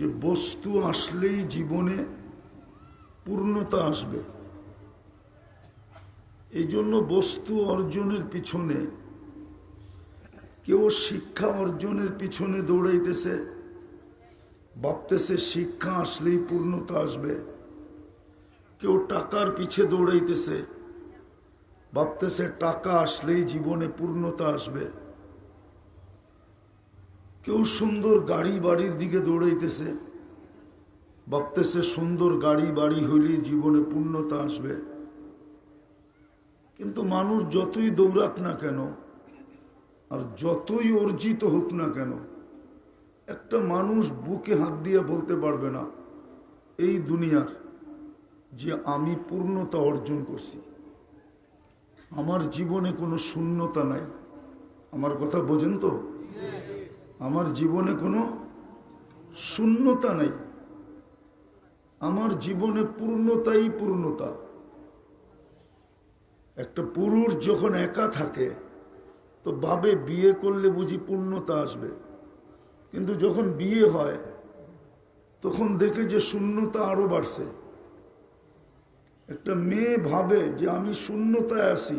যে বস্তু আসলেই জীবনে পূর্ণতা আসবে। এই জন্য বস্তু অর্জনের পিছনে কেউ শিক্ষা অর্জনের পিছনে দৌড়াইতেছে, ভাবতেছে শিক্ষা আসলেই পূর্ণতা আসবে। কেউ টাকার পিছে দৌড়াইতেছে, ভাবতেছে টাকা আসলেই জীবনে পূর্ণতা আসবে। কেউ সুন্দর গাড়ি বাড়ির দিকে দৌড়াইতেছে, ভাবতেছে সুন্দর গাড়ি বাড়ি হইলেই জীবনে পূর্ণতা আসবে। কিন্তু মানুষ যতই দৌড়াক না কেন আর যতই অর্জিত হোক না কেন, একটা মানুষ বুকে হাত দিয়ে বলতে পারবে না এই দুনিয়ার যে আমি পূর্ণতা অর্জন করছি, আমার জীবনে কোনো শূন্যতা নাই। আমার কথা বোঝেন তো? আমার জীবনে কোনো শূন্যতা নাই, আমার জীবনে পূর্ণতাই পূর্ণতা। একটা পুরুষ যখন একা থাকে তো ভাবে বিয়ে করলে বুঝি পূর্ণতা আসবে, কিন্তু যখন বিয়ে হয় তখন দেখে যে শূন্যতা আরো বাড়ছে। একটা মেয়ে ভাবে যে আমি শূন্যতায় আছি,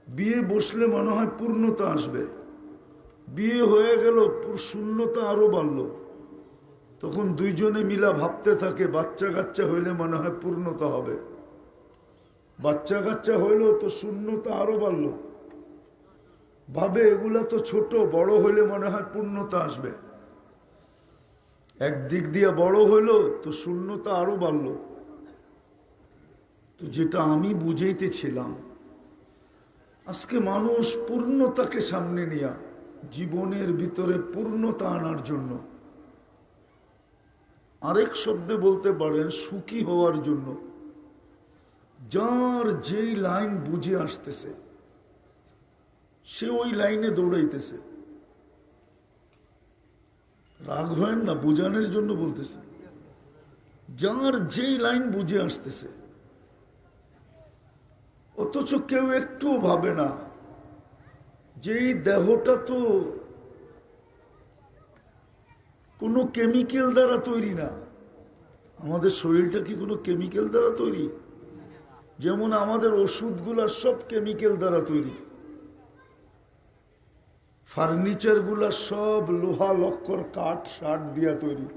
বিয়ে বসলে মনে হয় পূর্ণতা আসবে। বিয়ে হয়ে গেল, শূন্যতা আরো বাড়লো। তখন দুইজনে মিলা ভাবতে থাকে বাচ্চা কাচ্চা হইলে মনে হয় পূর্ণতা হবে। বাচ্চা কাচ্চা হইলো তো শূন্যতা আরো বাড়লো। ভাবে এগুলা তো ছোট, বড় হইলে মনে হয় পূর্ণতা আসবে। একদিক দিয়ে বড় হইলো তো শূন্যতা আরো বাড়লো। তো যেটা আমি বুঝাইতেছিলাম, আজকে মানুষ পূর্ণতাকে সামনে নিয়ে জীবনের ভিতরে পূর্ণতা আনার জন্য, আরেক শব্দে বলতে পারেন সুখী হওয়ার জন্য, যার যেই লাইন বুঝে আসতেছে সে ওই লাইনে দৌড়াইতেছে। রাগ হয় না, বুঝানোর জন্য বলতেছে। যার যেই লাইন বুঝে আসতেছে, অথচ কেউ একটু ভাবে না যে এই দেহটা তো কোনো কেমিক্যাল দ্বারা তৈরি না। আমাদের শরীরটা কি কোনো কেমিক্যাল দ্বারা তৈরি? যেমন আমাদের ওষুধগুলা সব কেমিক্যাল দ্বারা তৈরি, ফার্নিচার গুলা সব লোহা লক্কর কাঠ শাট দিয়া তৈরি।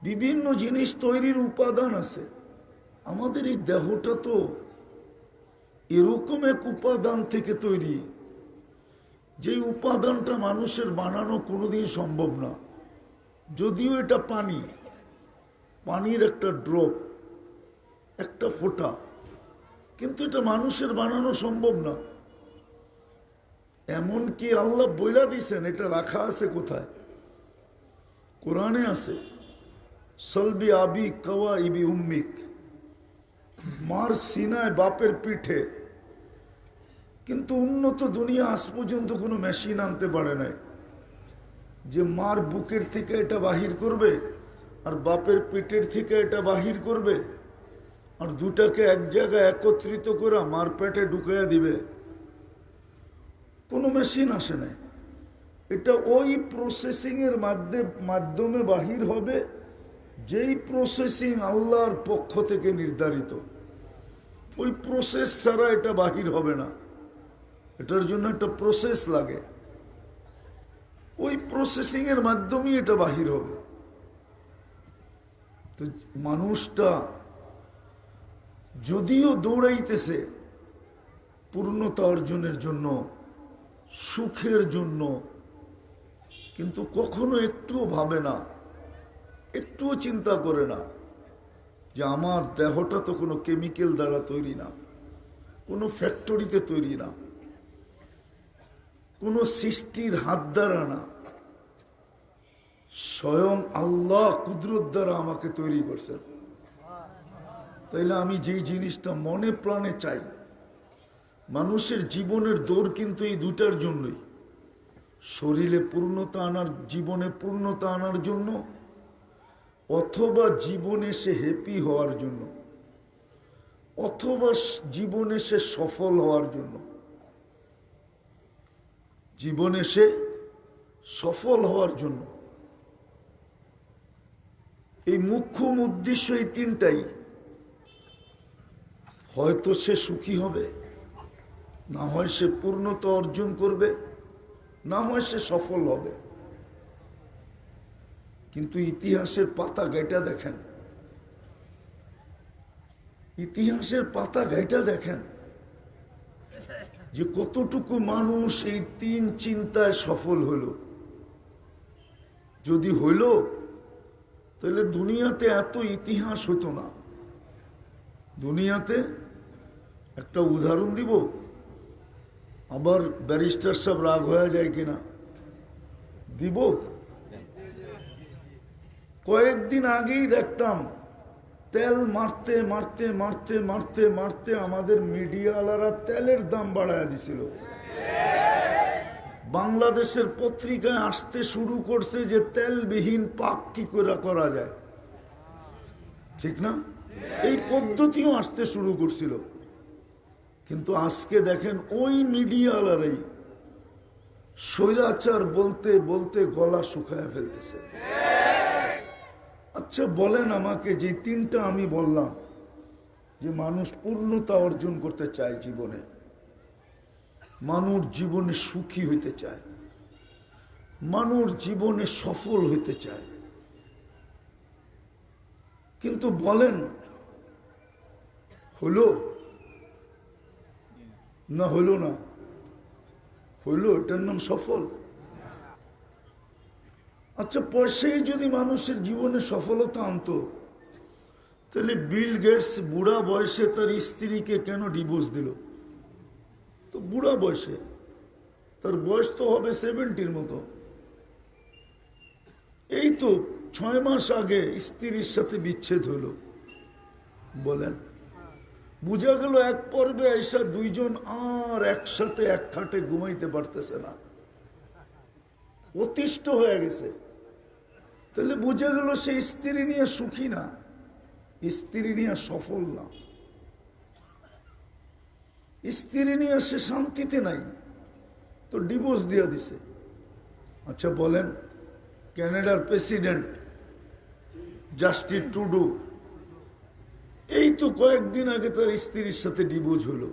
বিভিন্ন জিনিস তৈরির উপাদান আছে। আমাদের এই দেহটা তো এরকম এক উপাদান থেকে তৈরি, যে উপাদানটা মানুষের বানানো কোনোদিন সম্ভব না। যদিও এটা পানি, পানির একটা ড্রপ, একটা ফোঁটা, কিন্তু এটা মানুষের বানানো সম্ভব না। এমনকি আল্লাহ বইলা দিছেন, এটা রাখা আছে কোথায়? কোরআনে আছে, সলবি আবি কওয়া ইবি উম্মিক, মার সিনায় বাপের পিঠে। কিন্তু উন্নত দুনিয়া আজ পর্যন্ত কোনো মেশিন আনতে পারে নাই যে মার বুকের থেকে এটা বাহির করবে আর বাপের পেটের থেকে এটা বাহির করবে আর দুটাকে এক জায়গায় একত্রিত করে মার পেটে ঢুকাইয়া দিবে। কোনো মেশিন আসে নাই। এটা ওই প্রসেসিং এর মাধ্যমে বাহির হবে, যেই প্রসেসিং আল্লাহর পক্ষ থেকে নির্ধারিত। ওই প্রসেস ছাড়া এটা বাহির হবে না। এটার জন্য একটা প্রসেস লাগে, ওই প্রসেসিং এর মাধ্যমে এটা বাহির হবে। তো মানুষটা যদিও দৌড়াইতেছে পূর্ণতা অর্জনের জন্য, সুখের জন্য, কিন্তু কখনো একটুও ভাবে না, একটুও চিন্তা করে না যে আমার দেহটা তো কোনো কেমিক্যাল দ্বারা তৈরি না, কোনো ফ্যাক্টরিতে তৈরি না, কোনো সৃষ্টির হাত দ্বারা না, স্বয়ং আল্লাহ কুদরত দ্বারা আমাকে তৈরি করছেন। তাইলে আমি যেই জিনিসটা মনে প্রাণে চাই, মানুষের জীবনের দৌড় কিন্তু এই দুটার জন্যই, শরীরে পূর্ণতা আনার, জীবনে পূর্ণতা আনার জন্য, অথবা জীবনে সে হ্যাপি হওয়ার জন্য, অথবা জীবনে সে সফল হওয়ার জন্য। জীবনে সে সফল হওয়ার জন্য। এই মুখ্য উদ্দেশ্য এই তিনটাই। হয়তো সে সুখী হবে, না হয় সে পূর্ণতা অর্জন করবে, না হয় সে সফল হবে। কিন্তু ইতিহাসের পাতা ঘাইটা দেখেন, ইতিহাসের পাতা ঘাইটা দেখেন যে কতটুকু মানুষ এই তিন চিন্তায় সফল হইল। যদি হইল তাহলে দুনিয়াতে এত ইতিহাস হতো না। দুনিয়াতে একটা উদাহরণ দিব, আবার ব্যারিস্টার সব রাগ হয়ে যায় কিনা দিব। কয়েকদিন আগেই দেখতাম তেল মারতে মারতে মারতে মারতে মারতে আমাদের মিডিয়াওয়ালারা তেলের দাম বাড়ায় দিছিল। বাংলাদেশের পত্রিকায় আসতে শুরু করছে যে তেলবিহীন পাক কি করে করা যায়, ঠিক না? এই পদ্ধতিও আসতে শুরু করছিল। কিন্তু আজকে দেখেন ওই মিডিয়াওয়ালারাই স্বৈরাচার বলতে বলতে গলা শুকায় ফেলতেছে। আচ্ছা বলেন আমাকে, যে তিনটা আমি বললাম, যে মানুষ পূর্ণতা অর্জন করতে চায় জীবনে, মানুষ জীবনে সুখী হইতে চায়, মানুষ জীবনে সফল হইতে চায়, কিন্তু বলেন হলো না হলো না? হইল, এটার নাম সফল? আচ্ছা পয়সাই যদি মানুষের জীবনে সফলতা আনতো, তাহলে বিল গেটস বুড়া বয়সে তার স্ত্রীকে কেন ডিভোর্স দিল? তো বুড়া বয়সে, তার বয়স তো হবে 70-র মতো। এই তো 6 মাস আগে স্ত্রীর সাথে বিচ্ছেদ হলো। বলেন, বুঝা গেল এক পর্বে আইসা দুইজন আর একসাথে এক খাটে ঘুমাইতে পারতেছে না, অতিষ্ঠ হয়ে গেছে। তাহলে বুঝা গেল সে স্ত্রী নিয়ে সুখী না, স্ত্রী নিয়ে সফল না, স্ত্রী নিয়ে সে শান্তিতে নাই, তো ডিভোর্স দিয়ে দিছে। আচ্ছা বলেন, কানাডার প্রেসিডেন্ট জাস্টিন ট্রুডো, এই তো কয়েকদিন আগে তার স্ত্রীর সাথে ডিভোর্স হলো।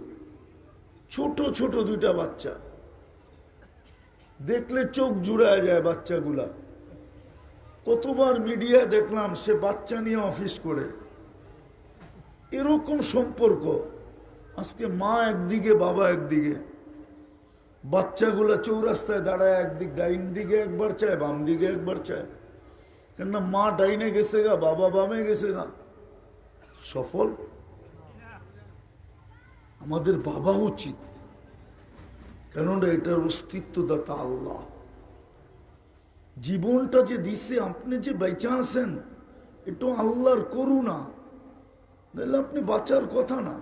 ছোট ছোট 2টা বাচ্চা, দেখলে চোখ জুড়ায় যায় বাচ্চাগুলা। কতবার মিডিয়া দেখলাম সে বাচ্চা নিয়ে অফিস করে। এরকম সম্পর্ক। আজকে মা একদিকে, বাবা একদিকে, বাচ্চাগুলা চৌরাস্তায় দাঁড়ায়, একদিক ডাইন দিকে একবার চায়, বাম দিকে একবার চায়। কেননা মা ডাইনে গেছে গা, বাবা বামে গেছে না। সফল? আমাদের বাবা উচিত, কেননা এটার অস্তিত্বদাতা আল্লাহ। জীবনটা যে দিছে, আপনি যে বেঁচে আছেন, এটা আল্লাহর করুণা, নাহলে আপনি বাঁচার কথা না।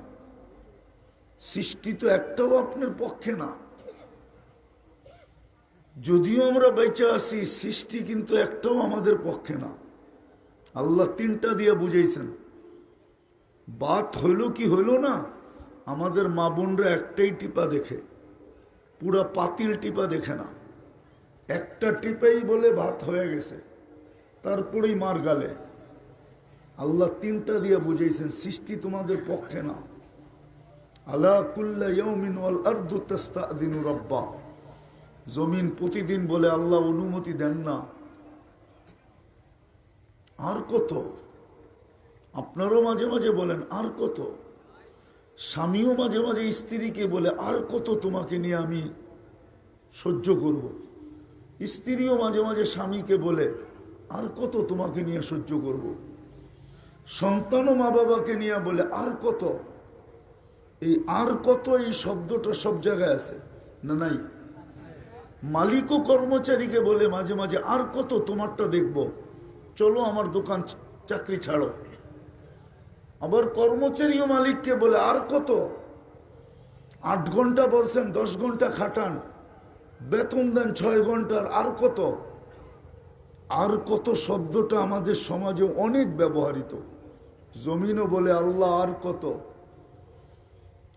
সৃষ্টি তো একটাও আপনার পক্ষে না। যদিও আমরা বেঁচে আছি, সৃষ্টি কিন্তু একটাও আমাদের পক্ষে না। আল্লাহ 3টা দিয়ে বুঝাইছেন। বাত হইল কি হইল না, আমাদের মা বোনরা একটাই টিপা দেখে, পুরা পাতিল টিপা দেখে না। একটা টিপেই বলে ভাত হয়ে গেছে, তারপরেই মার গালে। আল্লাহ 3টা দিয়ে বুঝাইছেন, সৃষ্টি তোমাদের পক্ষে না। আলা কুল্লা ইয়াউমিন ওয়াল আরদু তাস্তাযিনু রাব্বা, জমিন প্রতিদিন বলে আল্লাহ অনুমতি দেন না। আর কত? আপনারও মাঝে মাঝে বলেন আর কত? স্বামীও মাঝে মাঝে স্ত্রীকে বলে আর কত তোমাকে নিয়ে আমি সহ্য করব। স্ত্রীও মাঝে মাঝে স্বামীকে বলে আর কত তোমাকে নিয়ে সহ্য করব। সন্তানও মা বাবাকে নিয়ে বলে আর কত। এই আর কত, এই শব্দটা সব জায়গায় আছে না? নাই? মালিকও কর্মচারীকে বলে মাঝে মাঝে আর কত তোমারটা দেখব, চলো আমার দোকান চাকরি ছাড়ো। আবার কর্মচারীও মালিককে বলে আর কত, 8 ঘন্টা বলছেন 10 ঘন্টা খাটান, বেতন দেন 6 ঘন্টার, আর কত। আর কত শব্দটা আমাদের সমাজে অনেক ব্যবহৃত। জমিনও বলে আল্লাহ আর কত।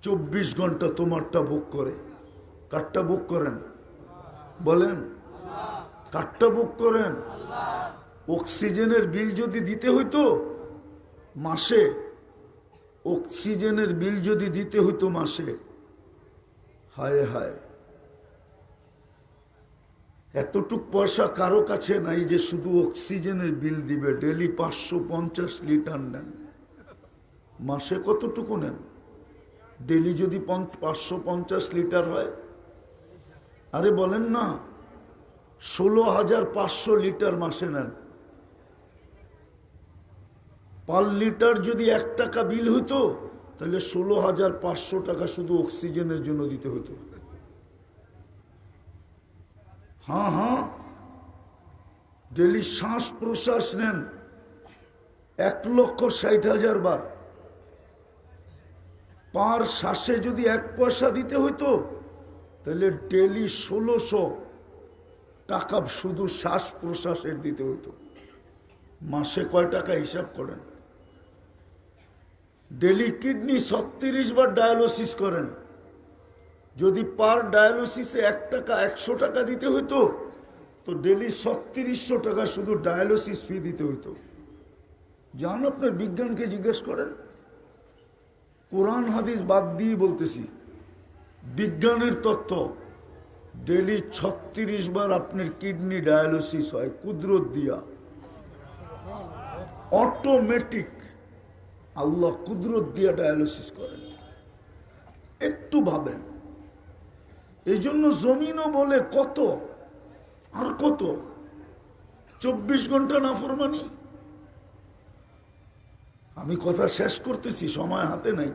24 ঘন্টা তোমারটা ভোগ করে। কারটা ভোগ করেন? বলেন, কারটা ভোগ করেন? অক্সিজেনের বিল যদি দিতে হইতো মাসে, অক্সিজেনের বিল যদি দিতে হইতো মাসে, হায় হায়, এতটুক পয়সা কারো কাছে নাই যে শুধু অক্সিজেনের বিল দিবে। ডেলি 550 লিটার নেন, মাসে কতটুকু নেন? ডেলি যদি 550 লিটার হয়, আরে বলেন না, 16,500 লিটার মাসে নেন। পার লিটার যদি 1 টাকা বিল হইতো, তাহলে 16,500 টাকা শুধু অক্সিজেনের জন্য দিতে হতো। হ্যাঁ হ্যাঁ, ডেলি শ্বাস প্রশ্বাস নেন 1,60,000 বার। পার শ্বাসে যদি 1 পয়সা দিতে হইতো, তাহলে ডেলি 1600 টাকা শুধু শ্বাস প্রশ্বাসের দিতে হইতো। মাসে কয় টাকা হিসাব করেন? ডেলি কিডনি 36 বার ডায়ালিসিস করেন, যদি পার ডায়ালিসিসে 1 টাকা 100 টাকা দিতে হইতো, তো ডেলি 3600 টাকা শুধু ডায়ালিসিস ফি দিতে হইতো। যান আপনার বিজ্ঞানকে জিজ্ঞেস করেন। কোরআন হাদিস বাদ দিয়ে বলতেছি, বিজ্ঞানের তত্ত্ব, ডেলি 36 বার আপনার কিডনি ডায়ালিসিস হয় কুদরত দিয়া, অটোমেটিক। আল্লাহ কুদরত দিয়া ডায়ালিসিস করেন। একটু ভাবেন। এই জন্য জমিনও বলে কত আর কত, 24 ঘন্টা নাফরমানি। আমি কথা শেষ করতেছি, সময় হাতে নাই।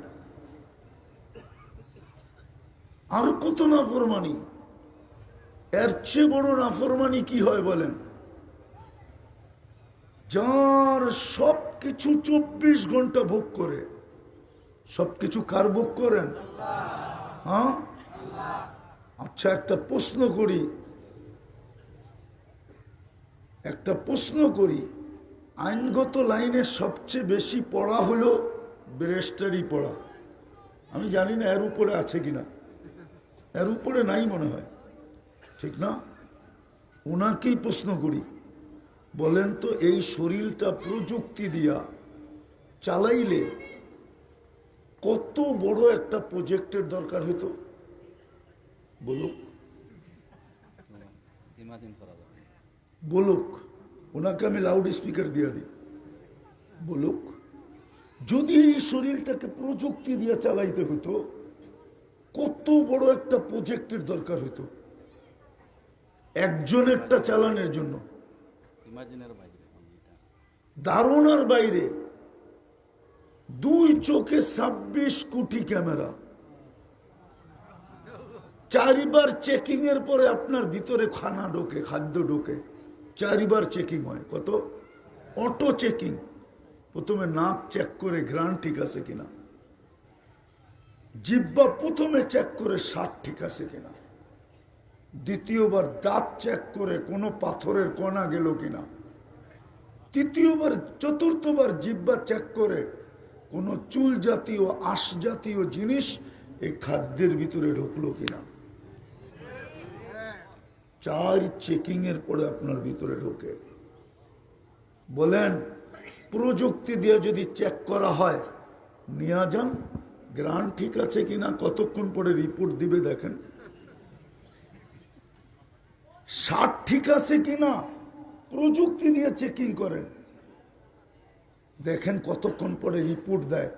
আর কত নাফরমানি, এর চেয়ে বড় নাফরমানি কি হয় বলেন? যার সবকিছু 24 ঘন্টা ভোগ করে। সবকিছু কার ভোগ করেন? হ্যাঁ, আচ্ছা একটা প্রশ্ন করি, আইনগত লাইনে সবচেয়ে বেশি পড়া হলো ব্যারিস্টারি পড়া। আমি জানি না এর উপরে আছে কিনা, এর উপরে নাই মনে হয়, ঠিক না? ওনাকেই প্রশ্ন করি, বলেন তো এই শরীরটা প্রযুক্তি দিয়া চালাইলে কত বড় একটা প্রজেক্টের দরকার হতো? বলুক বলুক, ওনাকে আমি লাউড স্পিকার দিয়ে দিই। বলুক, যদি এই শরীরটাকে প্রযুক্তি দিয়ে চালাইতে হতো, কত বড় একটা প্রজেক্টের দরকার হতো একজনেরটা চালানোর জন্য। ধারণার বাইরে। 2 চোখে 26 কোটি ক্যামেরা, 4 বার চেকিং এর পরে আপনার ভিতরে খানা ঢোকে, খাদ্য ঢোকে। 4 বার চেকিং হয়। কত? Auto checking. প্রথমে নাক চেক করে ঘ্রাণ ঠিক আছে কিনা, জিহ্বা প্রথমে চেক করে স্বাদ ঠিক আছে কিনা, দ্বিতীয়বার দাঁত চেক করে কোনো পাথরের কণা গেল কিনা, তৃতীয়বার চতুর্থবার জিহ্বা চেক করে কোনো চুল জাতীয় আঁশ জাতীয় জিনিস এই খাদ্যের ভিতরে ঢুকলো কিনা। 4 চেকিং এর পরে আপনার ভিতরে ঢোকে। বলেন প্রযুক্তি দিয়ে যদি চেক করা হয়, নিয়ে যান, গ্রান ঠিক আছে কিনা, কতক্ষণ পরে রিপোর্ট দিবে দেখেন। স্বাদ ঠিক আছে কিনা প্রযুক্তি দিয়ে চেকিং করেন, দেখেন কতক্ষণ পরে রিপোর্ট দেয়।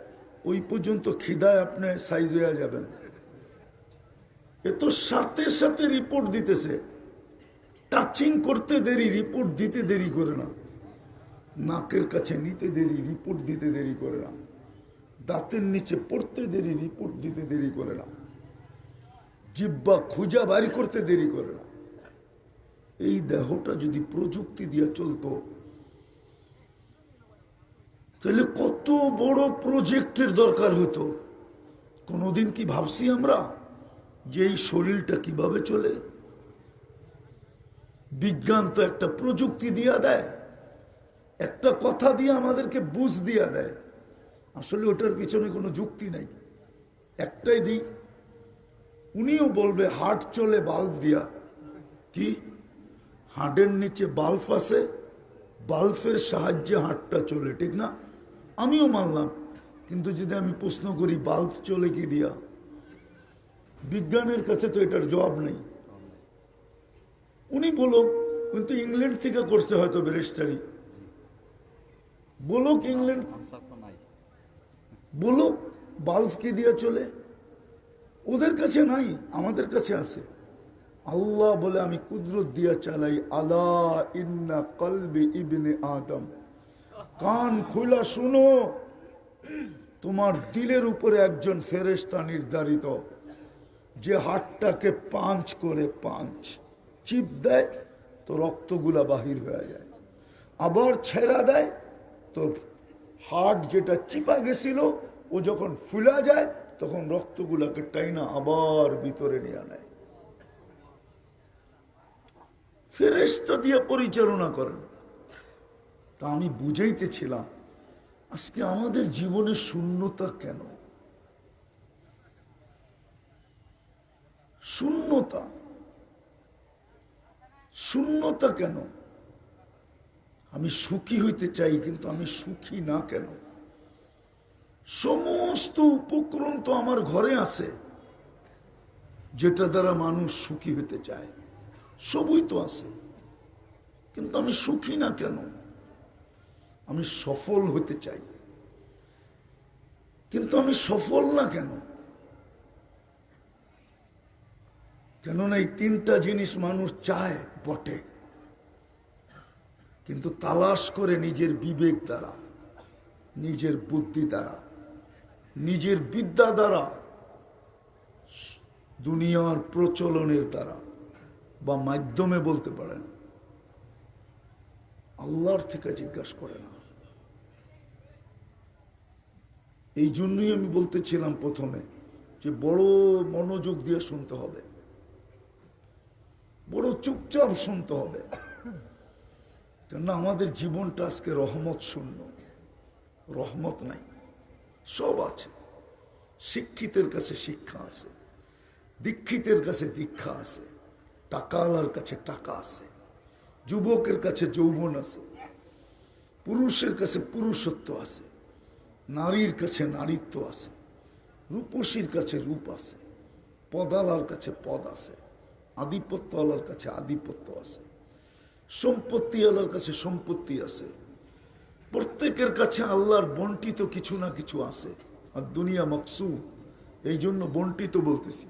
ওই পর্যন্ত খিদায় আপনি সাইজ হয়ে যাবেন। এ তো সাথে সাথে রিপোর্ট দিতেছে। টাচিং করতে দেরি, রিপোর্ট দিতে দেরি করে না। নাকের কাছে নিতে দেরি, রিপোর্ট দিতে দেরি করে না। দাঁতের নিচে পড়তে দেরি, রিপোর্ট দিতে দেরি করে না। জিহ্বা খুঁজা বাড়ি করতে দেরি করে না। এই দেহটা যদি প্রযুক্তি দিয়ে চলতো, তাহলে কত বড় প্রজেক্টের দরকার হতো। কোনোদিন কি ভাবছি আমরা যে এই শরীরটা কিভাবে চলে? বিজ্ঞান তো একটা প্রযুক্তি দিয়া দেয়, একটা কথা দিয়ে আমাদেরকে বুঝ দিয়া দেয়। আসলে ওটার পিছনে কোনো যুক্তি নাই। একটাই দিই, উনিও বলবে হার্ট চলে বাল্ব দিয়া। কি? হার্টের নিচে বাল্ব আছে, বাল্বের সাহায্যে হাতটা চলে, ঠিক না? আমিও মানলাম, কিন্তু যদি আমি প্রশ্ন করি বাল্ব চলে কি দিয়া, বিজ্ঞানের কাছে তো এটার জবাব নেই। উনি বলো, কিন্তু ইংল্যান্ড থেকে করছে হয়তো ব্যারিস্টারি, বলো ইংল্যান্ড, বলো বাল্ব কি দিয়া চলে, ওদের কাছে নাই, আমাদের কাছে আছে। আল্লাহ বলে আমি কুদরত দিয়া চালাই, আলা ইন্না কলবি ইবনে আদম, কান খোলা শুনো, তোমার দিলের উপরে একজন ফেরেশতা নির্ধারিত, যে হাতটাকে পাঁচ করে, পাঁচ চিপ দেয় তো রক্তগুলা বাহির হয়ে যায়, আবার ছেড়া দেয় তো হাট যেটা চিপা গেছিল ও যখন ফুলা যায় তখন রক্তগুলাকে টাইনা আবার ভিতরে নিয়ে নেয়। ফেরেশতা দিয়ে পরিচালনা করেন। তা আমি বুঝাইতেছিলাম আজকে আমাদের জীবনে শূন্যতা কেন, শূন্যতা, শূন্যতা কেন? আমি সুখী হইতে চাই কিন্তু আমি সুখী না কেন? সমস্ত উপকরণ তো আমার ঘরে আছে যেটা দ্বারা মানুষ সুখী হতে চায়, সবই তো আছে, কিন্তু আমি সুখী না কেন? আমি সফল হতে চাই কিন্তু আমি সফল না কেন? কেননা এই তিনটা জিনিস মানুষ চায় বটে, কিন্তু তালাশ করে নিজের বিবেক দ্বারা, নিজের বুদ্ধি দ্বারা, নিজের বিদ্যা দ্বারা, দুনিয়ার প্রচলনের দ্বারা বা মাধ্যমে বলতে পারেন, আল্লাহর থেকে জিজ্ঞাসা করে না। এই জন্যই আমি বলতেছিলাম প্রথমে যে বড় মনোযোগ দিয়ে শুনতে হবে, বড় চুপচাপ শুনতে হবে, কেননা আমাদের জীবনটা আজকে রহমত শূন্য, রহমত নাই। সব আছে, শিক্ষিতের কাছে শিক্ষা আছে, দীক্ষিতের কাছে দীক্ষা আছে, টাকাওয়ালার কাছে টাকা আছে, যুবকের কাছে যৌবন আছে, পুরুষের কাছে পুরুষত্ব আছে, নারীর কাছে নারীত্ব আছে, রূপসীর কাছে রূপ আছে, পদালার কাছে পদ আছে, আধিপত্যওয়ালার কাছে আধিপত্য আছে, সম্পত্তিওয়ালার কাছে সম্পত্তি আছে। প্রত্যেকের কাছে আল্লাহর বন্টিত কিছু না কিছু আছে। আর দুনিয়া মকসু, এই জন্য বন্টিত বলতেছি,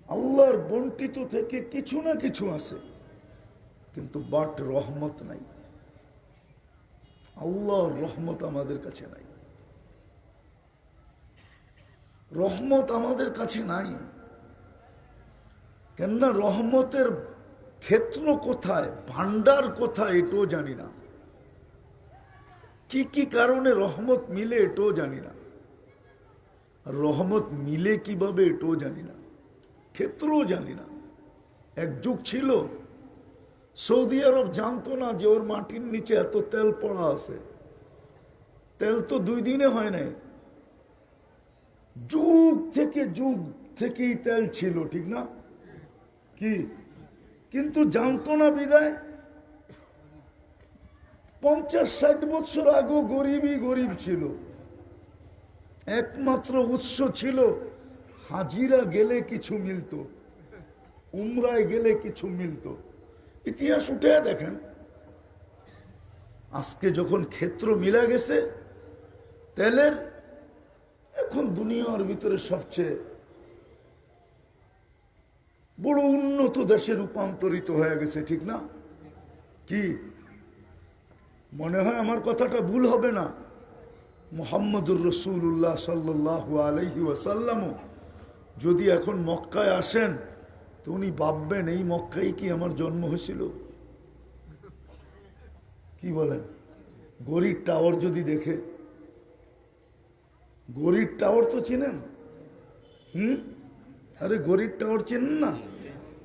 আল্লাহর বন্টিত থেকে কিছু না কিছু আছে, কিন্তু বাট রহমত নাই। আল্লাহর রহমত আমাদের কাছে নাই, রহমত আমাদের কাছে নাই। কেননা রহমতের ক্ষেত্র কোথায়, ভান্ডার কোথায় এটাও জানি না, কি কি কারণে রহমত মিলে এটাও জানি না, আর রহমত মিলে কিভাবে এটাও জানি না, ক্ষেত্রও জানি না। এক যুগ ছিল সৌদি আরব জানতো না যে ওর মাটির নিচে এত তেল পড়া আছে। তেল তো 2 দিনে হয় নাই, যুগ থেকেই তেল ছিল, ঠিক না? কি কিন্তু জানতো না বিদায় 50-60 বছর আগেও গরিবই গরিব ছিল। একমাত্র উৎস ছিল হাজিরা গেলে কিছু মিলতো, উমরায় গেলে কিছু মিলতো। ইতিহাস উঠে দেখেন, আজকে যখন ক্ষেত্র মিলা গেছে তেলের, এখন দুনিয়ার ভিতরে সবচেয়ে বড় উন্নত দেশে রূপান্তরিত হয়ে গেছে, ঠিক না? কি মনে হয় আমার কথাটা ভুল হবে না? মুহাম্মদুর রাসূলুল্লাহ সাল্লাল্লাহু আলাইহি ওয়াসাল্লাম যদি এখন মক্কায় আসেন তো উনি ভাববেন এই মক্কায় কি আমার জন্ম হয়েছিল? কি বলেন? গরিব টাওয়ার যদি দেখে, গরিব টাওয়ার তো চিনেন? আরে গরিব টাওয়ার চেনেন না?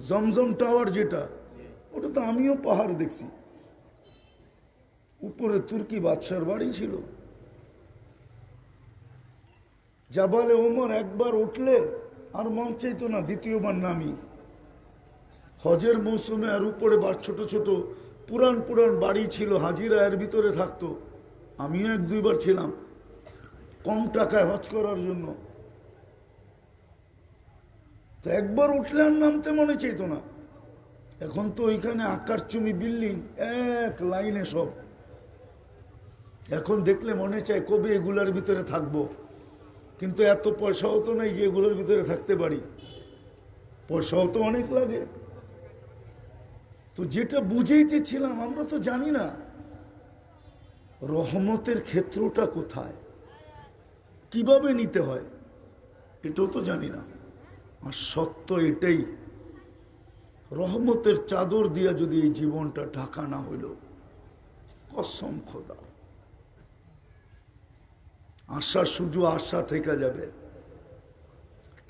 জমজম টাওয়ার যেটা, ওটা তো আমিও পাহাড় দেখছি, উপরে তুর্কি বাদশার বাড়ি ছিল। জাবালে ওমর একবার উঠলে আর মন চাইতো না দ্বিতীয়বার নামি। হজের মৌসুমে আর উপরে ছোট ছোট পুরান পুরান বাড়ি ছিল, হাজিরা এর ভিতরে থাকতো। আমিও 1-2 বার ছিলাম কম টাকায় হজ করার জন্য। তো একবার উঠলে আর নামতে মনে চাইতো না। এখন তো ওইখানে আকারচুমি বিল্ডিং, এক লাইনে সব। এখন দেখলে মনে চায় কবে এগুলার ভিতরে থাকবো, কিন্তু এত পয়সাও তো নাই যে এগুলোর ভিতরে থাকতে পারি, পয়সাও তো অনেক লাগে। তো যেটা বুঝাইতেছিলাম, আমরা তো জানি না রহমতের ক্ষেত্রটা কোথায়, কিভাবে নিতে হয়, এটাও তো জানি না। আর সত্য এটাই, রহমতের চাদর দিয়া যদি এই জীবনটা ঢাকা না হইল, কসম খোদা, আশা শুধু আশা থেকে যাবে।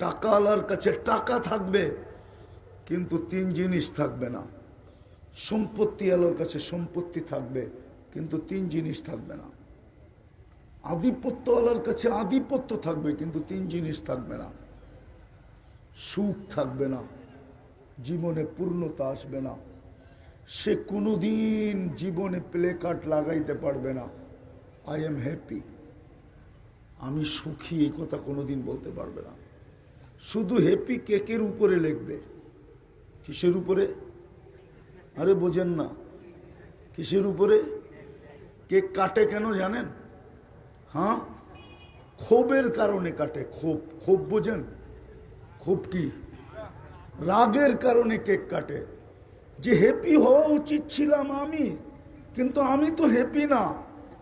টাকাওয়ালার কাছে টাকা থাকবে, কিন্তু 3 জিনিস থাকবে না। সম্পত্তিওয়ালার কাছে সম্পত্তি থাকবে, কিন্তু 3 জিনিস থাকবে না। আধিপত্যওয়ালার কাছে আধিপত্য থাকবে, কিন্তু 3 জিনিস থাকবে না। সুখ থাকবে না, জীবনে পূর্ণতা আসবে না। সে কোনোদিন জীবনে প্লে কার্ড লাগাইতে পারবে না, আই এম হ্যাপি, আমি সুখী, এই কথা কোনোদিন বলতে পারবে না। শুধু হ্যাপি কেকের উপরে লিখবে। কিসের উপরে? আরে বোঝেন না, কিসের উপরে? কেক কাটে কেন জানেন? হ্যাঁ, ক্ষোভের কারণে কাটে। ক্ষোভ, ক্ষোভ বোঝেন? ক্ষোভ কি? রাগের কারণে কেক কাটে। যে হ্যাপি হওয়া উচিত ছিলাম আমি, কিন্তু আমি তো হ্যাপি না।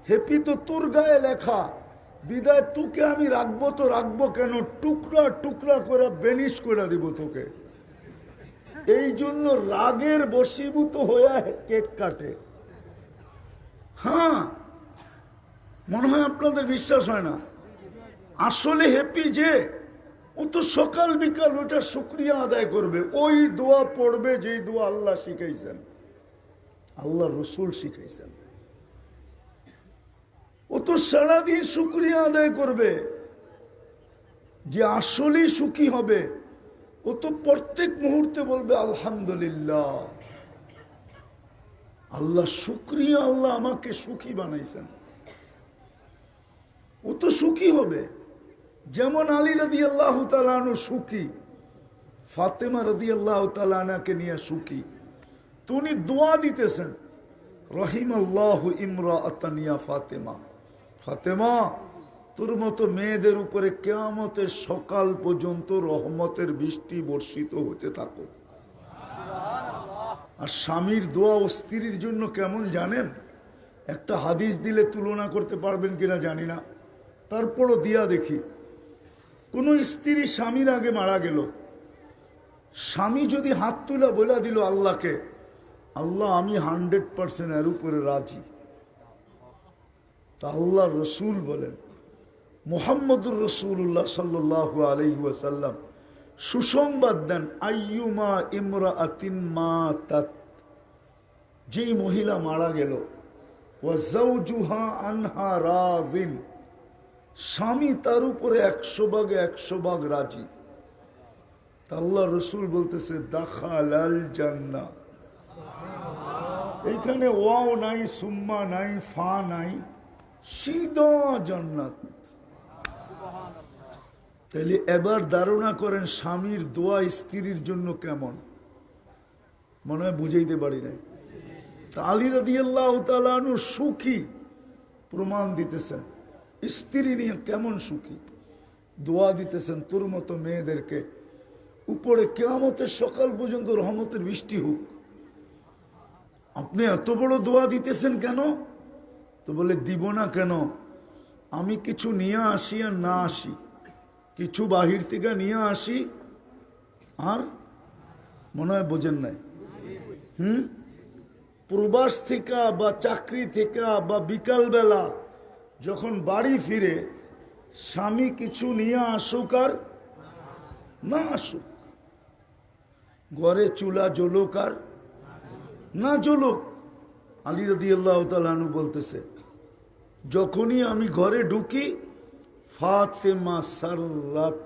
হ্যাপি তো তোর গায়ে লেখা, বিদায় তোকে আমি রাখবো তো রাখবো কেন, টুকরা টুকরা করে বেনিশ করে দিব তোকে। এই জন্য রাগের বশীভূত হয়ে কেক কাটে। হ্যাঁ, মনে হয় আপনাদের বিশ্বাস হয় না। আসলে হ্যাপি যে ও তো সকাল বিকাল ওটা শুকরিয়া আদায় করবে, ওই দোয়া পড়বে যেই দোয়া আল্লাহ শিখাইছেন, আল্লাহ রসুল শিখাইছেন। ও তো সারাদিন শুকরিয়া আদায় করবে। যে আসলেই সুখী হবে, ও তো প্রত্যেক মুহূর্তে বলবে আলহামদুলিল্লাহ, আল্লাহ শুকরিয়া, আল্লাহ আমাকে সুখী বানাইছেন। ও তো সুখী হবে। যেমন আলী রাদিয়াল্লাহু তাআলা আনহু সুখী, ফাতেমা রাদিয়াল্লাহু তাআলা আনহাকে নিয়ে সুখী। তো উনি দোয়া দিতেছেন, রহিমাল্লাহু ইমরাআতান ইয়া ফাতেমা, ফাতেমা তোর মতো মেয়েদের উপরে কিয়ামতের সকাল পর্যন্ত রহমতের বৃষ্টি বর্ষিত হতে থাকো। আর স্বামীর দোয়া ও স্ত্রীর জন্য কেমন জানেন? একটা হাদিস দিলে তুলনা করতে পারবেন কিনা জানি না, তারপরও দিয়া দেখি। কোন স্ত্রী স্বামীর আগে মারা গেল, স্বামী যদি হাত তুলে বলে দিল আল্লাহকে, আল্লাহ আমি 100% এর উপরে রাজি, তা আল্লাহ রসুল বলেন, মুহাম্মদুর রাসূলুল্লাহ সাল্লাল্লাহু আলাইহি ওয়াসাল্লাম সুসংবাদ দেন, আইয়ুমা ইমরাআতিন মাতাত, যেই মহিলা মারা গেল, ওয়া যাওজুহা আনহা রাযিন, স্বামী তার উপরে 100% রাজি, তা আল্লাহ রসুল বলতেছে দাখালাল জান্নাহ। এইখানে ওয়াও নাই, সুম্মা নাই, ফা নাই, সিধা জান্নাত। তাহলে এবার ধারণা করেন স্বামীর দোয়া স্ত্রীর জন্য কেমন, মনে হয় বুঝাইতে পারি নাই। তা আলী রাদিয়াল্লাহু তাআলা আনহু সুখী, প্রমাণ দিতেছেন স্ত্রী নিয়ে কেমন সুখী। দোয়া দিতেছেন তোর মতো মেয়েদেরকে উপরে কিয়ামতের সকাল পর্যন্ত রহমতের বৃষ্টি হোক। আপনি এত বড় দোয়া দিতেছেন কেন? তো বলে দিব না কেন, আমি কিছু নিয়ে আসি আর না আসি, কিছু বাহির থেকে নিয়ে আসি আর মনে হয় বোঝেন নাই। প্রবাস থেকে বা চাকরি থেকে বা বিকালবেলা যখন বাড়ি ফিরে, স্বামী কিছু নিয়ে আসুক আর না আসুক, ঘরে চুলা জ্বলুক আর না জ্বলুক, আলী রাদিয়াল্লাহু তাআলা আনহু বলতেছে, যখনই আমি ঘরে ঢুকি, ফাতেমা সাররাত,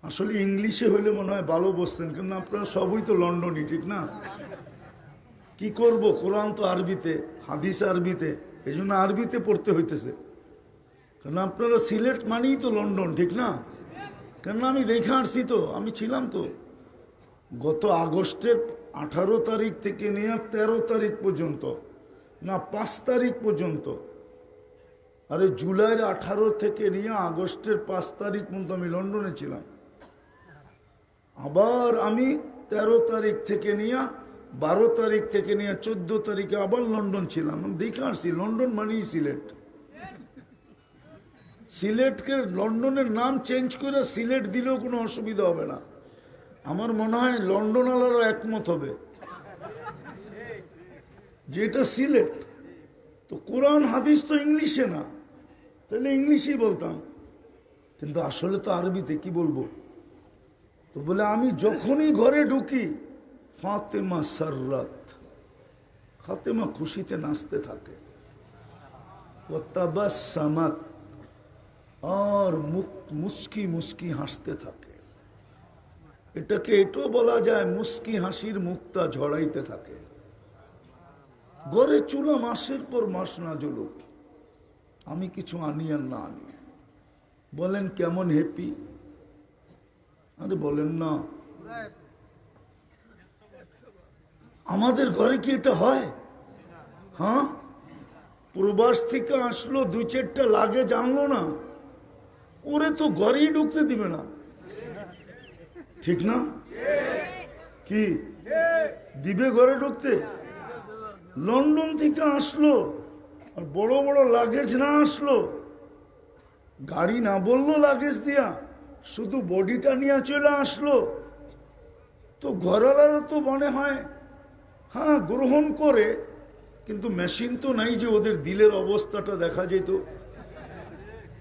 আসলে ইংলিশে হইলে মনে হয় ভালো বসতেন, কিন্তু আপনারা সবই তো লন্ডনই, ঠিক না? কি করব, কোরআন তো আরবিতে, হাদিস আরবিতে, এই জন্য আরবিতে পড়তে হইতেছে। কারণ আপনারা সিলেট মানেই তো লন্ডন, ঠিক না? কেন আমি দেখে আসছি তো, আমি ছিলাম তো গত আগস্টের 18 তারিখ থেকে নিয়ে 13 তারিখ পর্যন্ত, না 5 তারিখ পর্যন্ত, আরে জুলাইয়ের 18 থেকে নিয়ে আগস্টের 5 তারিখ পর্যন্ত আমি লন্ডনে ছিলাম। আবার আমি 13 তারিখ থেকে নিয়ে 12 তারিখ থেকে নিয়ে 14 তারিখে আবার লন্ডন ছিলাম। আমি দেখে আসছি লন্ডন মানেই সিলেট। সিলেটকে লন্ডনের নাম চেঞ্জ করে সিলেট দিলেও কোনো অসুবিধা হবে না। আমার মনে হয় লন্ডনওয়ালারও একমত হবে যে এটা সিলেট। তো কোরআন হাদিস তো ইংলিশে না, তাহলে ইংলিশই বলতাম, কিন্তু আসলে তো আরবিতে। কি বলবো? তো বলে আমি যখনই ঘরে ঢুকি, ফাতেমা সাররাত, ফাতেমা খুশিতে নাচতে থাকে, ও তাবাসসামাত, আর মুস্কি মুস্কি হাসতে থাকে। এটাকে এটাও বলা যায় মুস্কি হাসির মুক্তা ঝড়াইতে থাকে। ঘরে চুলা মাসের পর মাস না জ্বলুক, আমি কিছু আনি আর না আনি, বলেন কেমন হ্যাপি? আরে বলেন না, আমাদের ঘরে কি এটা হয়? হ্যাঁ, প্রবাস থেকে আসলো, 2-4টা লাগে জানলো না, ওরে তো ঘরেই ঢুকতে দিবে না, ঠিক না? কি দিবে ঘরে ঢুকতে? লন্ডন থেকে আসলো আর বড় বড় লাগেজ না আসলো, গাড়ি না বললো লাগেজ দিয়া, শুধু বডিটা নিয়ে চলে আসলো, তো ঘরওয়ালারা তো মনে হয় হ্যাঁ গ্রহণ করে, কিন্তু মেশিন তো নাই যে ওদের দিলের অবস্থাটা দেখা যেত,